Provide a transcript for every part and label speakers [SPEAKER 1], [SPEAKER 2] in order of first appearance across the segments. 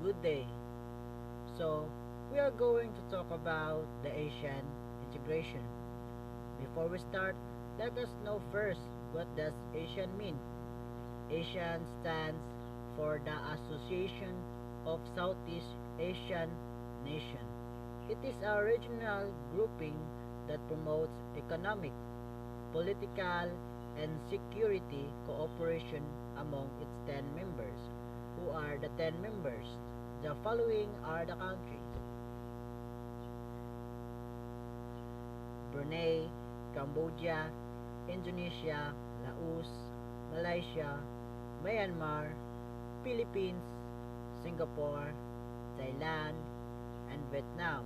[SPEAKER 1] good day. So, we are going to talk about the ASEAN integration. Before we start, let us know first, what does ASEAN mean? ASEAN stands for the Association of Southeast Asian Nations. It is a regional grouping that promotes economic, political, and security cooperation among its 10 members. Who are the 10 members? The following are the countries: Brunei, Cambodia, Indonesia, Laos, Malaysia, Myanmar, Philippines, Singapore, Thailand, and Vietnam.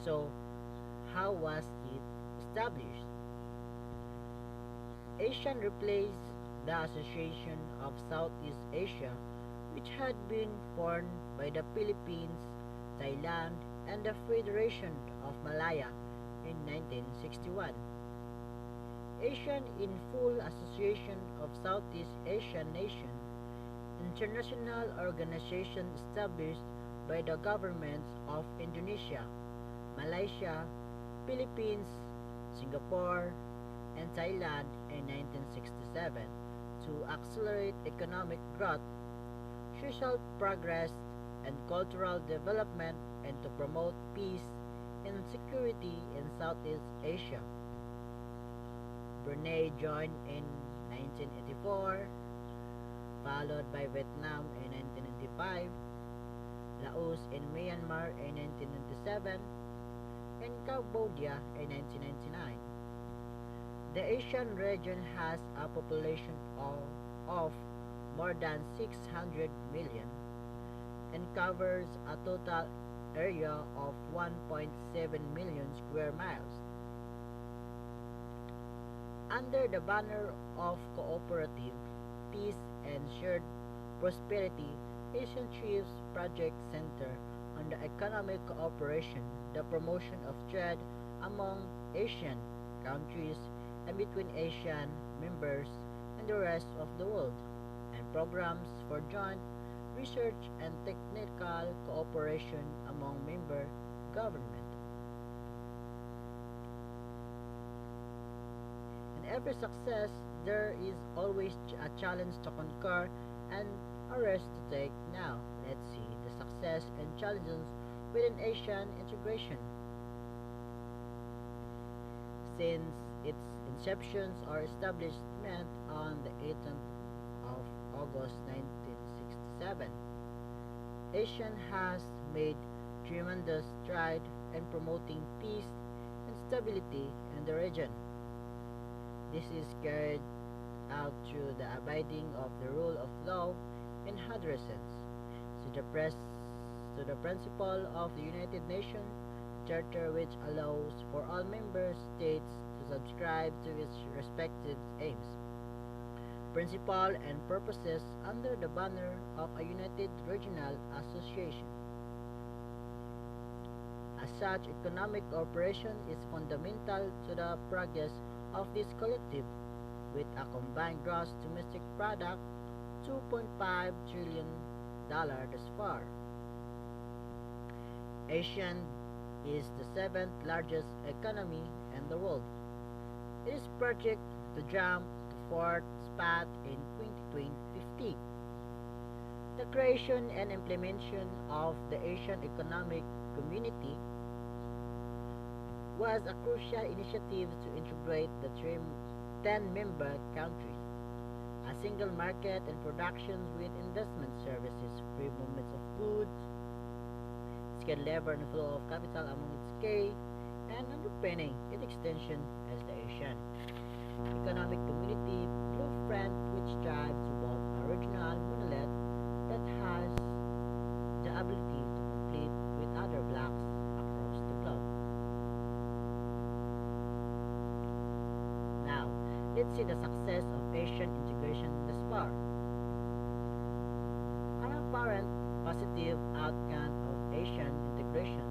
[SPEAKER 1] So, how was it established? ASEAN replaced the Association of Southeast Asia, which had been formed by the Philippines, Thailand, and the Federation of Malaya in 1961. ASEAN in full Association of Southeast Asian Nations, international organization established by the governments of Indonesia, Malaysia, Philippines, Singapore, and Thailand in 1967 to accelerate economic growth, social progress, and cultural development, and to promote peace and security in Southeast Asia. Brunei joined in 1984, followed by Vietnam in 1995, Laos and Myanmar in 1997, and Cambodia in 1999. The Asian region has a population of more than 600 million and covers a total area of 1.7 million square miles. Under the banner of cooperative, peace, and shared prosperity, Asian Chiefs Project Center on the economic cooperation, the promotion of trade among Asian countries and between Asian members and the rest of the world, and programs for joint research and technical cooperation among member governments. In every success, there is always a challenge to conquer and a risk to take. Now, let's see the success and challenges within Asian integration. Since its inception or establishment on the 18th of August 1967, ASEAN has made tremendous strides in promoting peace and stability in the region. This is carried out through the abiding of the rule of law and adherence to the principle of the United Nations Charter, which allows for all member states to subscribe to its respective aims, principles, and purposes under the banner of a united regional association. As such, economic cooperation is fundamental to the progress of this collective, with a combined gross domestic product $2.5 trillion thus far. ASEAN is the seventh largest economy in the world. It is projected to jump to fourth spot in 2050. The creation and implementation of the Asian Economic Community was a crucial initiative to integrate the 10 member countries, a single market and productions with investment services, free movements of goods, skilled labor and flow of capital among its key, and underpinning its extension as the Asian Economic Community blueprint, which strives to build a regional monolith that has the ability to compete with other blocks across the globe. Now, let's see the success of Asian integration thus far. An apparent positive outcome of Asian integration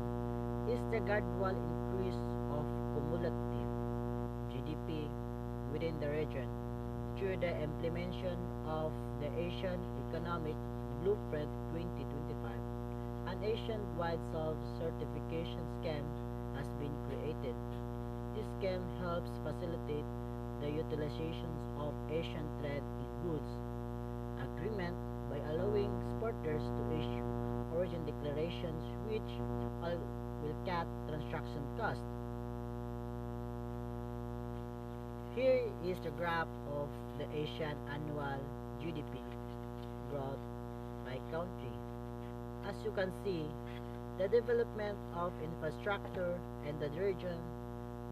[SPEAKER 1] is the gradual increase of cumulative GDP within the region through through the implementation of the Asian Economic Blueprint 2025, an Asian-wide self-certification scheme has been created. This scheme helps facilitate the utilizations of Asian trade in goods agreement by allowing exporters to issue origin declarations which will cut transaction costs. Here is the graph of the Asian annual GDP growth by country. As you can see, the development of infrastructure in the region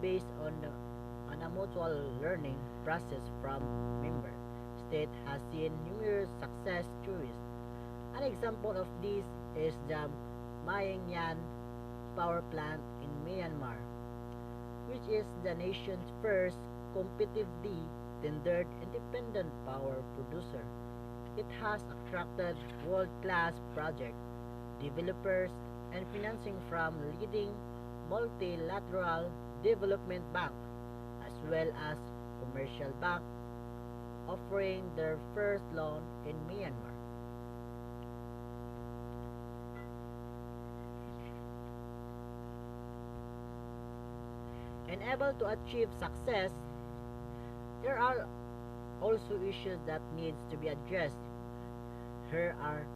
[SPEAKER 1] based on a mutual learning process from member state has seen numerous success stories. An example of this is the Mayanyan power plant in Myanmar, which is the nation's first competitively tendered independent power producer. It has attracted world-class project developers and financing from leading multilateral development banks as well as commercial banks offering their first loan in Myanmar. And able to achieve success, there are also issues that needs to be addressed. Here are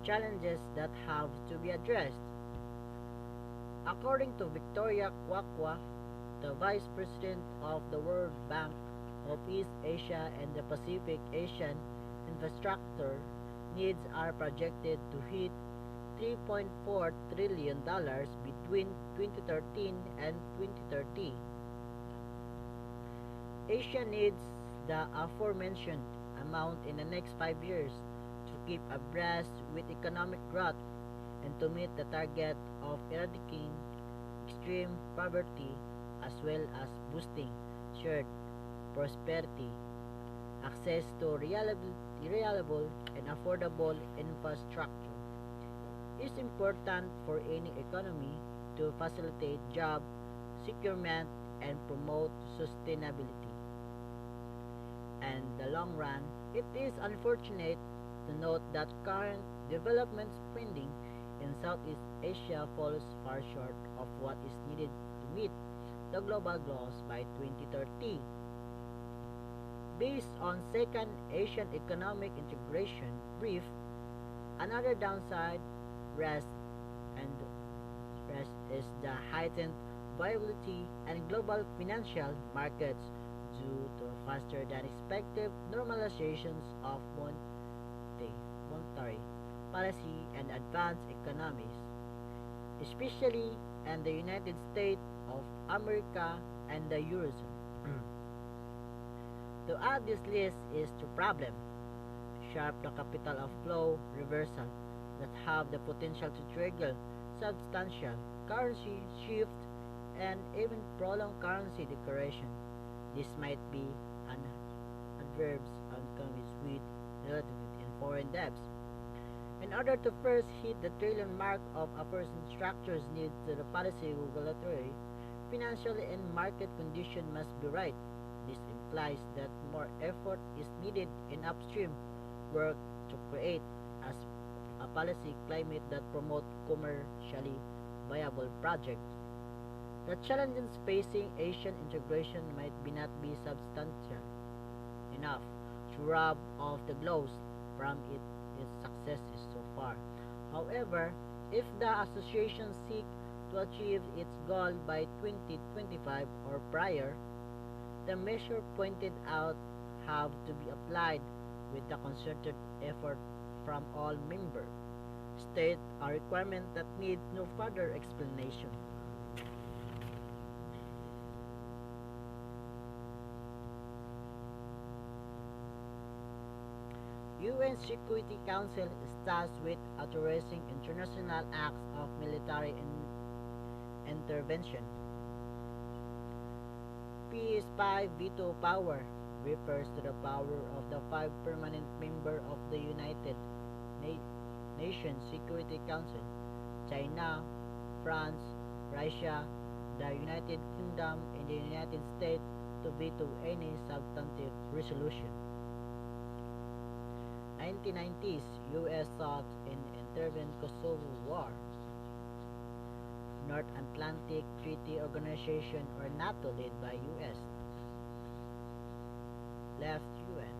[SPEAKER 1] challenges that have to be addressed. According to Victoria Kwakwa, the Vice President of the World Bank of East Asia and the Pacific, Asian infrastructure needs are projected to hit $3.4 trillion between 2013 and 2030. Asia needs the aforementioned amount in the next 5 years to keep abreast with economic growth and to meet the target of eradicating extreme poverty as well as boosting shared prosperity, access to reliable and affordable infrastructure is important for any economy to facilitate job securement and promote sustainability. And the long run, it is unfortunate to note that current development spending in Southeast Asia falls far short of what is needed to meet the global goals by 2030. Based on Second Asian Economic Integration brief, another downside rest and rest is the heightened volatility and global financial markets due to faster than expected normalizations of monetary policy and advanced economies, especially in the United States of America and the Eurozone. To add this list is the problem, sharp the capital of flow reversal that have the potential to trigger substantial currency shift and even prolonged currency deterioration. This might be an adverse outcomes with relative in foreign debts. In order to first hit the trillion mark of upper structures need to the policy regulatory, financial and market condition must be right. This implies that more effort is needed in upstream work to create as a policy climate that promote commercially viable projects. The challenges facing Asian integration might be not be substantial enough to rub off the gloss from its successes so far. However, if the association seeks to achieve its goal by 2025 or prior, the measure pointed out have to be applied with the concerted effort from all member states, a requirement that needs no further explanation. UN Security Council is tasked with authorizing international acts of military intervention. PS5 veto power refers to the power of the five permanent members of the United Nations Security Council: China, France, Russia, the United Kingdom, and the United States to veto any substantive resolution. 1990s, U.S. sought in intervened Kosovo War, North Atlantic Treaty Organization or NATO led by U.S. left UN,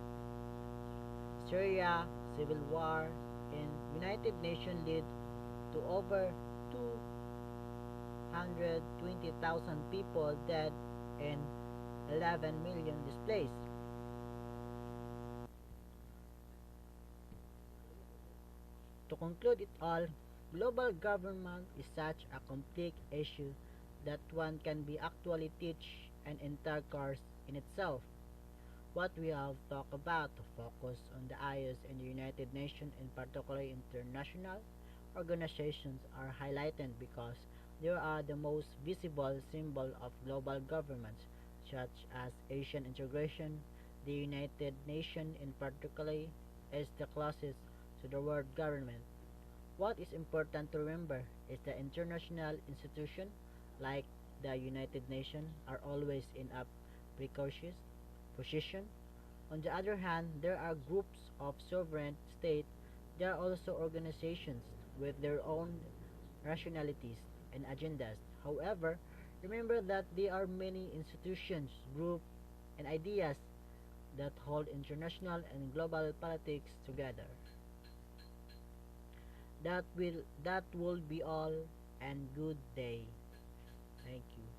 [SPEAKER 1] Syria civil war in United Nations led to over 220,000 people dead and 11 million displaced. To conclude it all, global government is such a complex issue that one can be actually teach an entire course in itself. What we have talked about to focus on the IOS and the United Nations and particularly international organizations are highlighted because they are the most visible symbol of global governments such as Asian integration. The United Nations in particular is the closest to the world government. What is important to remember is that international institutions like the United Nations are always in a precocious position. On the other hand, there are groups of sovereign states. There are also organizations with their own rationalities and agendas. However, remember that there are many institutions, groups, and ideas that hold international and global politics together. That will be all and good day. Thank you.